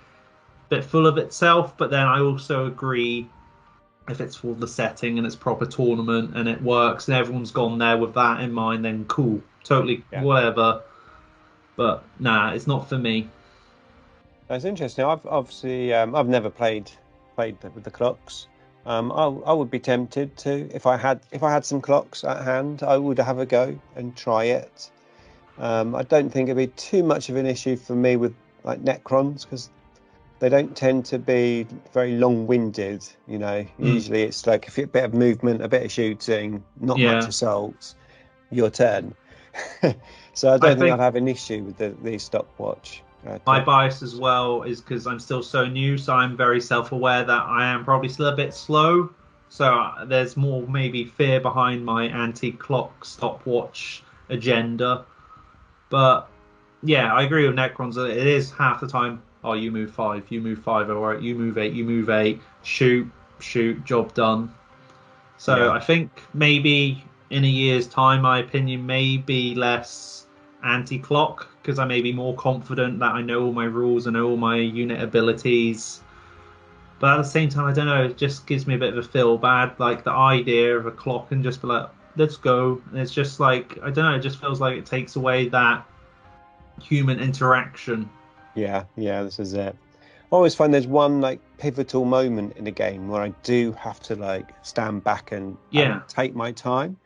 full of itself. But then I also agree, if it's for the setting and it's proper tournament and it works and everyone's gone there with that in mind, then cool, totally, whatever. But nah, it's not for me. That's interesting. I've never played with the clocks. I would be tempted to, if I had some clocks at hand, I would have a go and try it. I don't think it'd be too much of an issue for me with like Necrons, because they don't tend to be very long-winded. You know, usually it's like a bit of movement, a bit of shooting, not much assault. Your turn. So I don't think I'd have an issue with the stopwatch. My bias as well is because I'm still so new, so I'm very self-aware that I am probably still a bit slow. So there's more maybe fear behind my anti-clock stopwatch agenda. But yeah, I agree with Necrons. It is half the time, oh, you move 5, all right, you move 8, shoot, job done. So I think maybe in a year's time, my opinion may be less anti-clock, because I may be more confident that I know all my rules, I know all my unit abilities. But at the same time, I don't know, it just gives me a bit of a feel bad, like the idea of a clock and just be like, let's go. And it's just like, I don't know, it just feels like it takes away that human interaction. Yeah, this is it. I always find there's one like pivotal moment in a game where I do have to like stand back and take my time.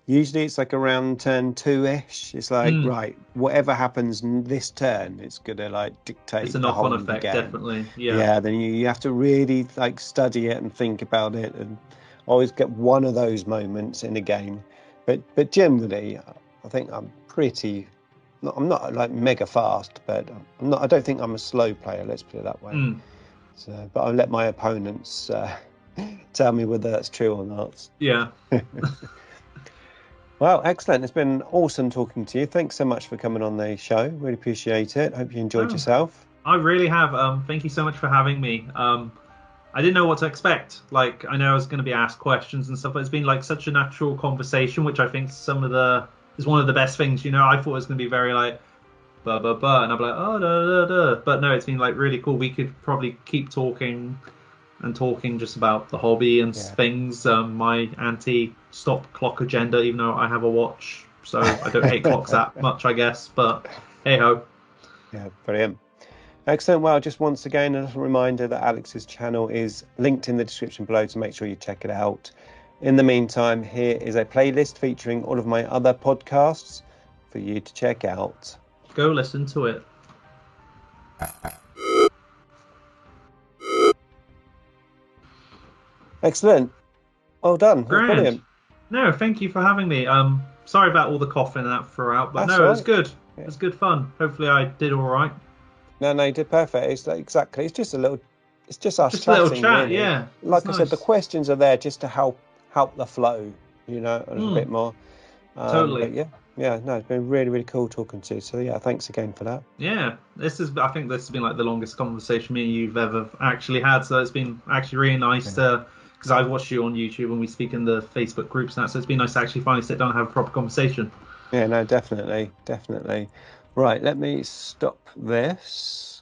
Usually it's like around turn 2-ish. It's like, right, whatever happens this turn, it's gonna like dictate. It's a knock-on effect, definitely. Yeah, then you have to really like study it and think about it, and always get one of those moments in a game. But generally, I think I'm not like mega fast, but I don't think I'm a slow player. Let's put it that way. So, but I'll let my opponents tell me whether that's true or not. Yeah. Well, excellent. It's been awesome talking to you. Thanks so much for coming on the show. Really appreciate it. Hope you enjoyed yourself. I really have. Thank you so much for having me. I didn't know what to expect. Like, I know I was going to be asked questions and stuff, but it's been like such a natural conversation, which I think is one of the best things. You know, I thought it was going to be very like, blah, blah, blah, and I'm like, oh, da, da, da. But no, it's been like really cool. We could probably keep talking just about the hobby and things. My anti-stop clock agenda, even though I have a watch, so I don't hate clocks that much, I guess. But hey ho. Yeah, brilliant. Excellent. Well, just once again, a little reminder that Alex's channel is linked in the description below, to make sure you check it out. In the meantime, here is a playlist featuring all of my other podcasts for you to check out. Go listen to it. Excellent. Well done. Brilliant. No, thank you for having me. Sorry about all the coughing and that throughout, but it was good. Yeah. It was good fun. Hopefully I did all right. No, you did perfect. It's like, exactly. It's just us just chatting. A little chat, really. Yeah. Like I said, the questions are there just to help the flow, you know, a little bit more. Totally. Yeah, no, it's been really, really cool talking to you. So yeah, thanks again for that. Yeah, I think this has been like the longest conversation me and you've ever actually had. So it's been actually really nice to, because I've watched you on YouTube and we speak in the Facebook groups and that. So it's been nice to actually finally sit down and have a proper conversation. Yeah, no, definitely. Right, let me stop this.